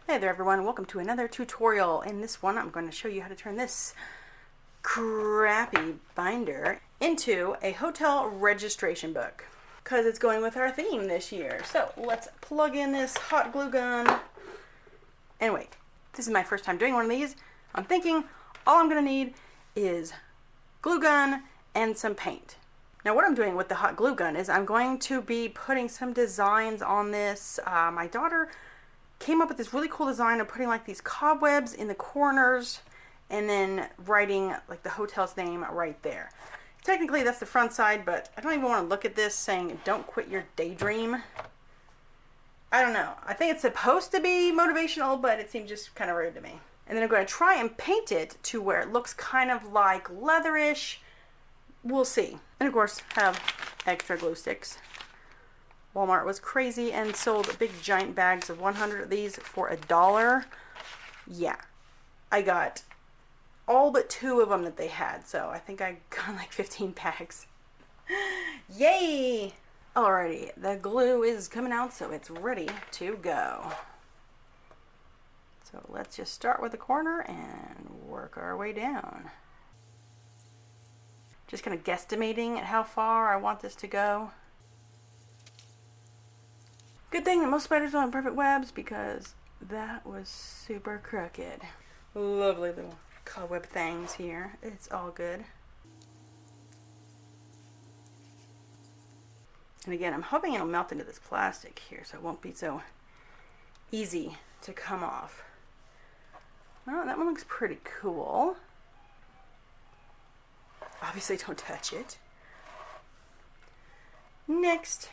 Hey there everyone, welcome to another tutorial. In this one I'm going to show you how to turn this crappy binder into a hotel registration book because it's going with our theme this year. So let's plug in this hot glue gun and wait. This is my first time doing one of these. I'm thinking all I'm going to need is glue gun and some paint. Now what I'm doing with the hot glue gun is I'm going to be putting some designs on this. My daughter came up with this really cool design of putting like these cobwebs in the corners and then writing like the hotel's name right there. Technically that's the front side, but I don't even want to look at this saying don't quit your daydream. I don't know. I think it's supposed to be motivational, but it seems just kind of rude to me. And then I'm going to try and paint it to where it looks kind of like leatherish. We'll see. And of course have extra glue sticks. Walmart was crazy and sold big giant bags of 100 of these for $1. Yeah, I got all but 2 of them that they had, so I think I got like 15 bags. Yay! Alrighty, the glue is coming out, so it's ready to go. So let's just start with the corner and work our way down. Just kind of guesstimating at how far I want this to go. Good thing that most spiders don't have perfect webs because that was super crooked. Lovely little cobweb things here. It's all good. And again, I'm hoping it'll melt into this plastic here so it won't be so easy to come off. Oh, that one looks pretty cool. Obviously don't touch it. Next.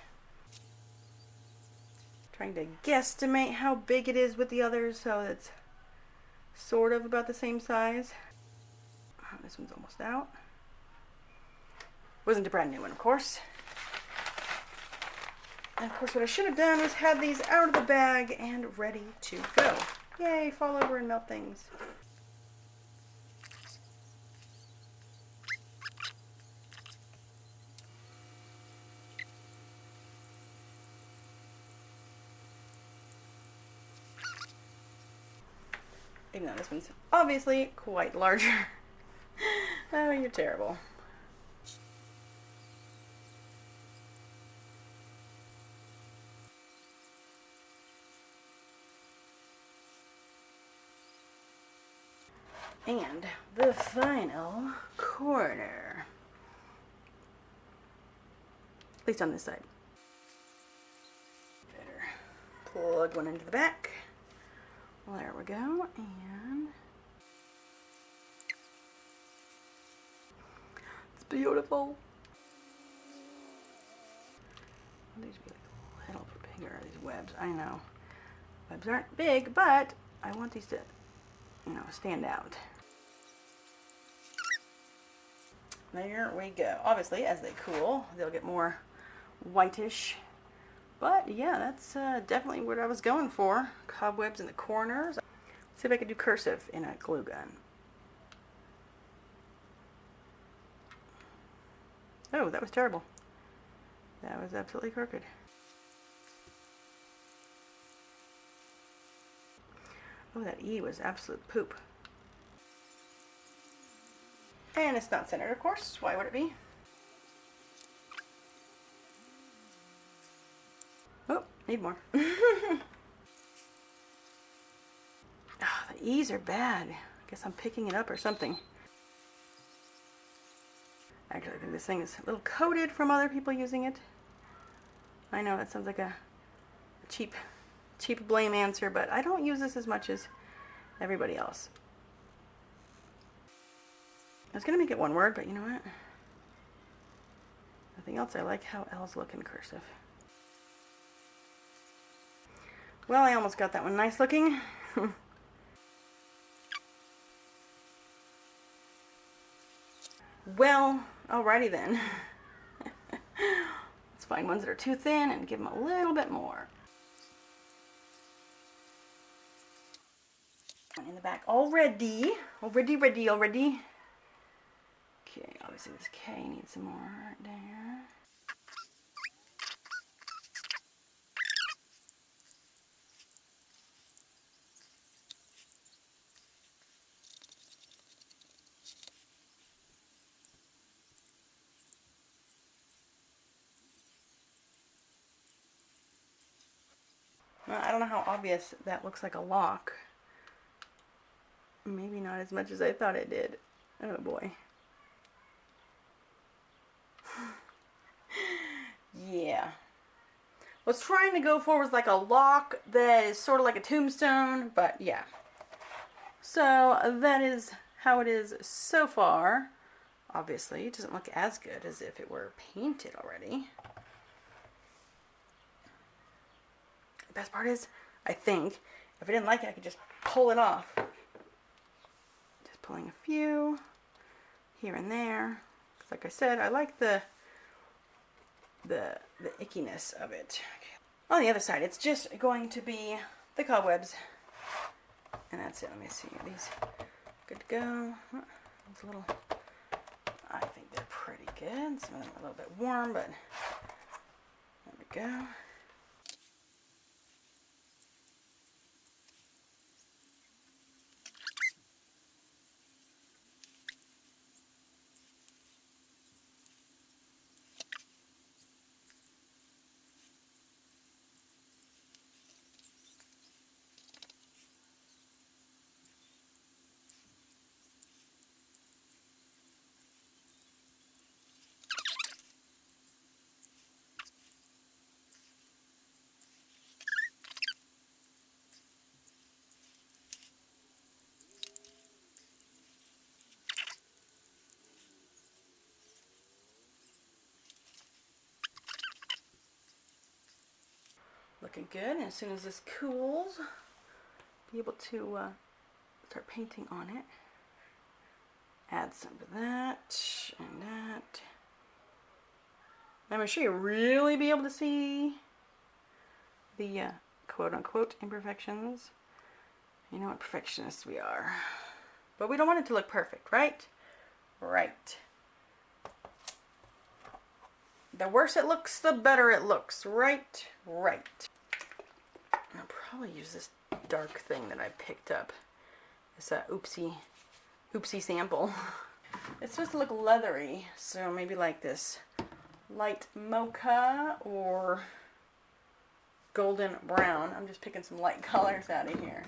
Trying to guesstimate how big it is with the others so it's sort of about the same size. Oh, this one's almost out. Wasn't a brand new one, of course. And of course what I should have done was had these out of the bag and ready to go. Yay, fall over and melt things. Even though this one's obviously quite larger. Oh, you're terrible. And the final corner. At least on this side. Better plug one into the back. Well, there we go, and it's beautiful. These be like a little bit bigger, these webs. I know. Webs aren't big, but I want these to, you know, stand out. There we go. Obviously, as they cool, they'll get more whitish. But yeah, that's definitely what I was going for. Cobwebs in the corners. Let's see if I can do cursive in a glue gun. Oh, that was terrible. That was absolutely crooked. Oh, that E was absolute poop. And it's not centered, of course. Why would it be? Oh, need more. Oh, the E's are bad. I guess I'm picking it up or something. Actually, I think this thing is a little coated from other people using it. I know that sounds like a cheap blame answer, but I don't use this as much as everybody else. I was going to make it one word, but you know what? Nothing else. I like how L's look in cursive. Well, I almost got that one nice looking. Well, alrighty then. Let's find ones that are too thin and give them a little bit more. One in the back already. Already. Okay, obviously this K needs some more right there. don't know how obvious that looks like a lock. Maybe not as much as I thought it did. Oh boy. Yeah. What's trying to go for was like a lock that is sort of like a tombstone, but yeah. So that is how it is so far. Obviously, it doesn't look as good as if it were painted already. The best part is, I think, if I didn't like it, I could just pull it off. Just pulling a few here and there. 'Cause like I said, I like the ickiness of it. Okay. On the other side, it's just going to be the cobwebs. And that's it. Let me see. Are these good to go? It's a little... I think they're pretty good. Some of them are a little bit warm, but there we go. Looking good. And as soon as this cools, be able to start painting on it. Add some of that and that. I'm going to show you really be able to see the quote-unquote imperfections. You know what perfectionists we are. But we don't want it to look perfect, right? Right. The worse it looks, the better it looks. Right? Right. I'll probably use this dark thing that I picked up. It's a oopsie sample. It's supposed to look leathery, so maybe like this light mocha or golden brown. I'm just picking some light colors out of here.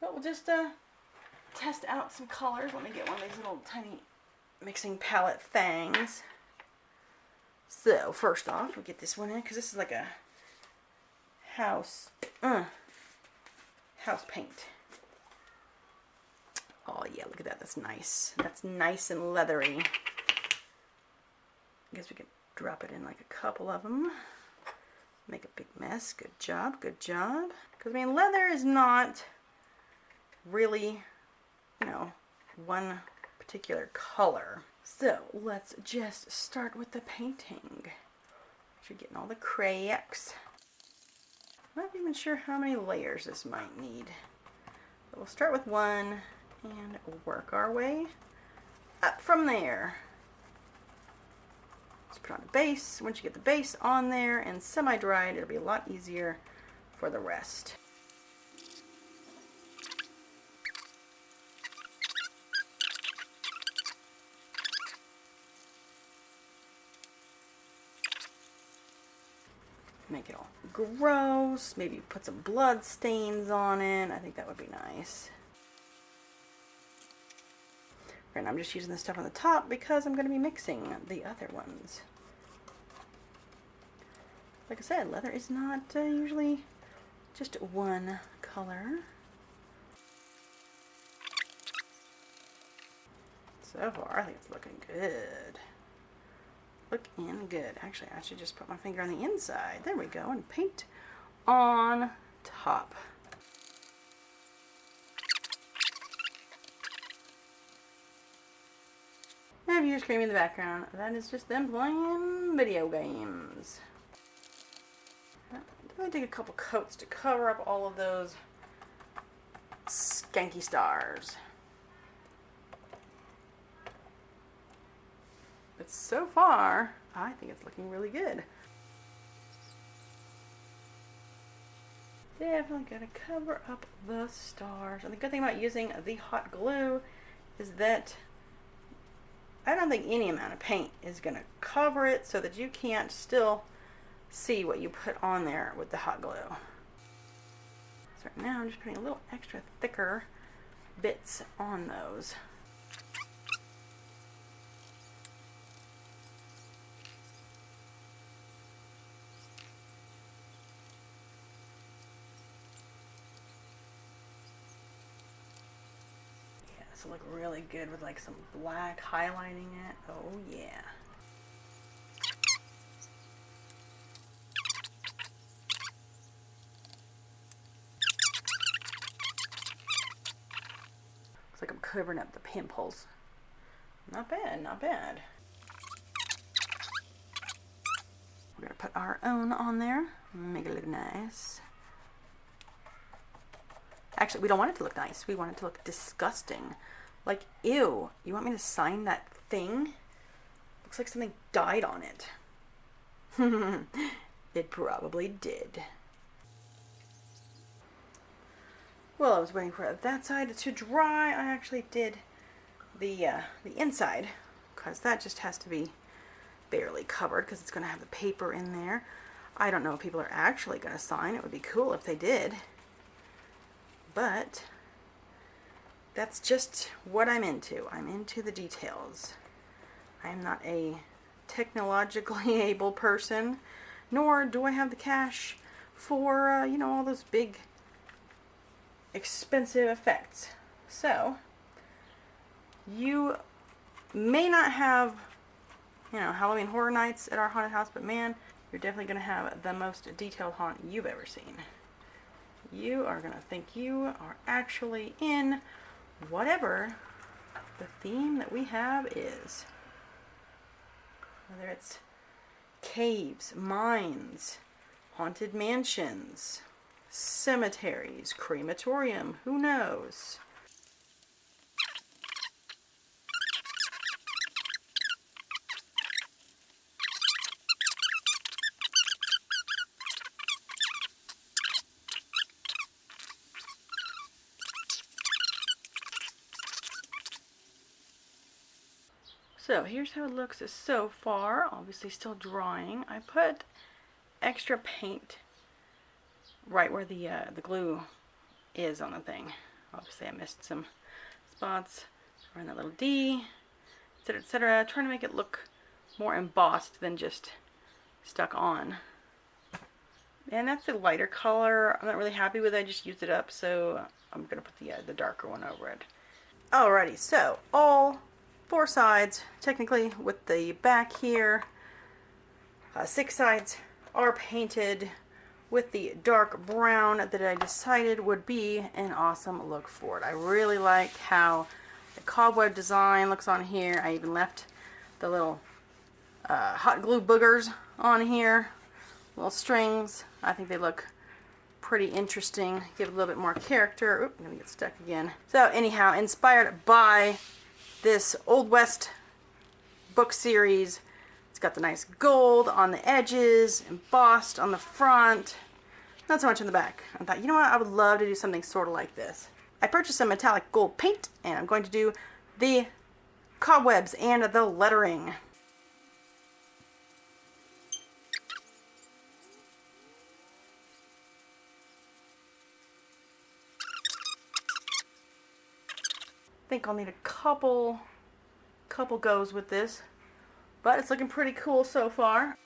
But we'll just test out some colors. Let me get one of these little tiny mixing palette things. So first off, we'll get this one in because this is like a house paint. Oh yeah, look at that. That's nice. That's nice and leathery. I guess we could drop it in like a couple of them. Make a big mess. Good job. Good job. Because, I mean, leather is not really, you know, one particular color. So, let's just start with the painting. You're getting all the cracks. I'm not even sure how many layers this might need. But we'll start with one and work our way up from there. Let's put on the base. Once you get the base on there and semi-dried, it'll be a lot easier for the rest. Make it all gross. Maybe put some blood stains on it. I think that would be nice. And I'm just using the stuff on the top because I'm going to be mixing the other ones. Like I said, leather is not usually just one color. So far, I think it's looking good. Looking good. Actually, I should just put my finger on the inside. There we go. And paint on top. If you're screaming in the background, that is just them playing video games. Definitely take a couple coats to cover up all of those skanky stars. But so far, I think it's looking really good. Definitely gonna cover up the stars. And the good thing about using the hot glue is that I don't think any amount of paint is going to cover it so that you can't still see what you put on there with the hot glue. So right now I'm just putting a little extra thicker bits on those. Yeah, this will look really good with like some black highlighting it. Oh yeah. Looks like I'm covering up the pimples. Not bad, not bad. We're gonna put our own on there, make it look nice. Actually, we don't want it to look nice. We want it to look disgusting. Like, ew, you want me to sign that thing? Looks like something died on it. It probably did. Well, I was waiting for that side to dry. I actually did the inside, because that just has to be barely covered because it's going to have the paper in there. I don't know if people are actually going to sign. It would be cool if they did. But that's just what I'm into. I'm into the details. I am not a technologically able person, nor do I have the cash for, you know, all those big expensive effects. So, you may not have, you know, Halloween Horror Nights at our haunted house, but man, you're definitely going to have the most detailed haunt you've ever seen. You are going to think you are actually in whatever the theme that we have is. Whether it's caves, mines, haunted mansions, cemeteries, crematorium, who knows? So here's how it looks so far. Obviously still drying. I put extra paint right where the glue is on the thing. Obviously I missed some spots around that little D, etc., etc. Trying to make it look more embossed than just stuck on. And that's the lighter color. I'm not really happy with it. I just used it up, so I'm gonna put the darker one over it. Alrighty, so all 4 sides, technically, with the back here, 6 sides are painted with the dark brown that I decided would be an awesome look for it. I really like how the cobweb design looks on here. I even left the little hot glue boogers on here, little strings. I think they look pretty interesting, give it a little bit more character. Oop, I'm gonna get stuck again. So anyhow, inspired by this Old West book series. It's got the nice gold on the edges, embossed on the front, not so much on the back. I thought, you know what, I would love to do something sort of like this. I purchased some metallic gold paint, and I'm going to do the cobwebs and the lettering. I think I'll need a couple goes with this, but it's looking pretty cool so far.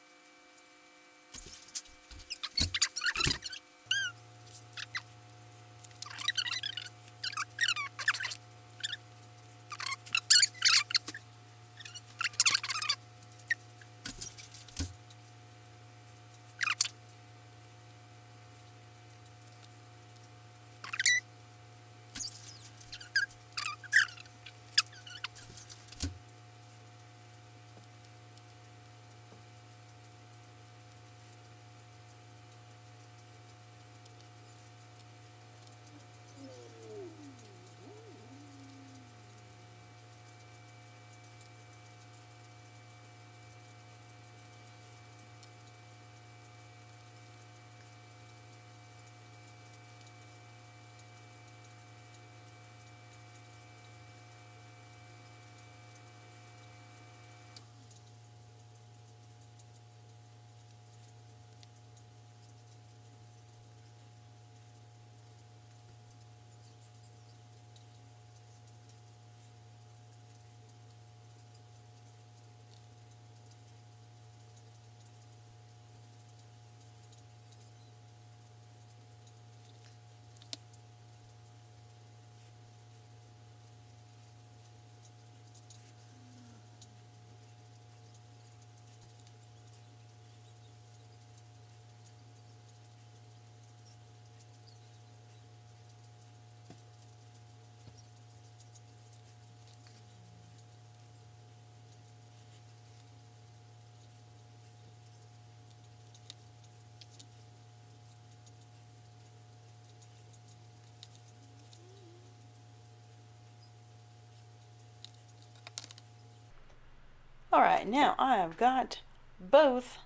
Alright, now I have got both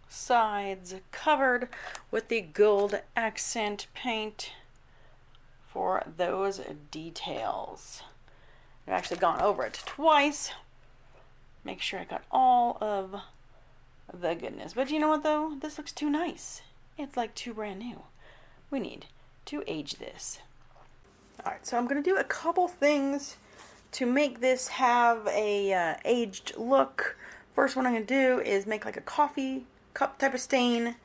sides covered with the gold accent paint for those details. I've actually gone over it twice. Make sure I got all of the goodness. But you know what though? This looks too nice. It's like too brand new. We need to age this. Alright, so I'm going to do a couple things to make this have a aged look. First one I'm going to do is make like a coffee cup type of stain. I'm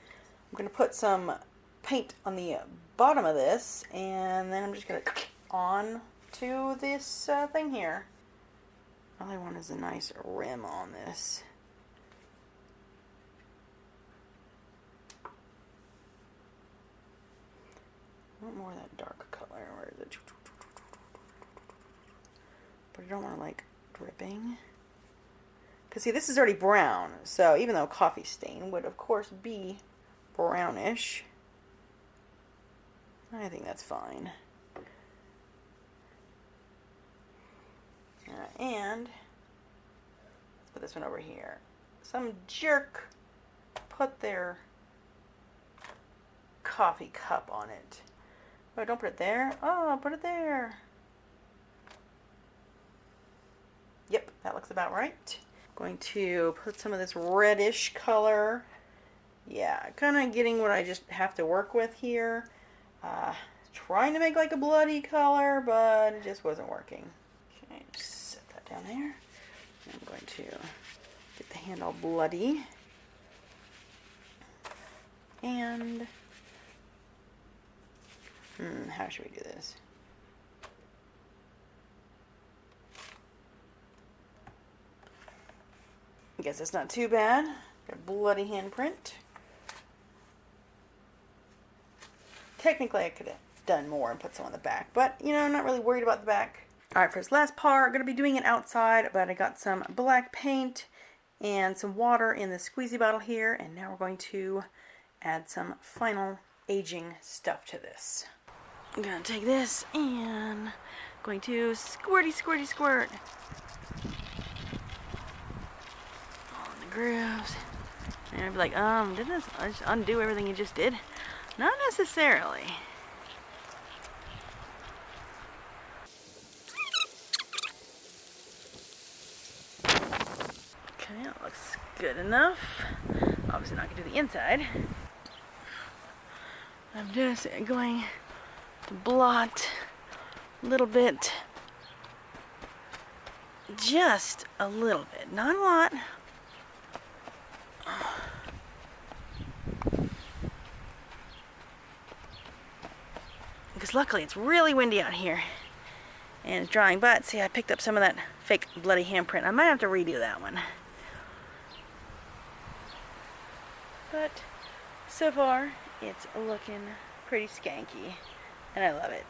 going to put some paint on the bottom of this, and then I'm just going to on to this thing here. All I want is a nice rim on this. I want more of that dark color. Where is it? But I don't want to like dripping. Because see, this is already brown. So even though coffee stain would of course be brownish, I think that's fine. And let's put this one over here. Some jerk put their coffee cup on it. Oh, don't put it there. Oh, put it there. Yep, that looks about right. Going to put some of this reddish color. Yeah, kind of getting what I just have to work with here. Trying to make like a bloody color, but it just wasn't working. Okay, just set that down there. I'm going to get the hand all bloody. And how should we do this? I guess it's not too bad. Got a bloody handprint. Technically, I could have done more and put some on the back, but you know, I'm not really worried about the back. Alright, for this last part, I'm going to be doing it outside, but I got some black paint and some water in the squeezy bottle here, and now we're going to add some final aging stuff to this. I'm going to take this and going to squirty, squirty, squirt all in the grooves. And I'd be like, didn't I just undo everything you just did? Not necessarily. Okay, that looks good enough. Obviously not going to do the inside. I'm just going to blot a little bit. Just a little bit, not a lot. Because luckily it's really windy out here and it's drying, but see, I picked up some of that fake bloody handprint. I might have to redo that one. But so far it's looking pretty skanky and I love it.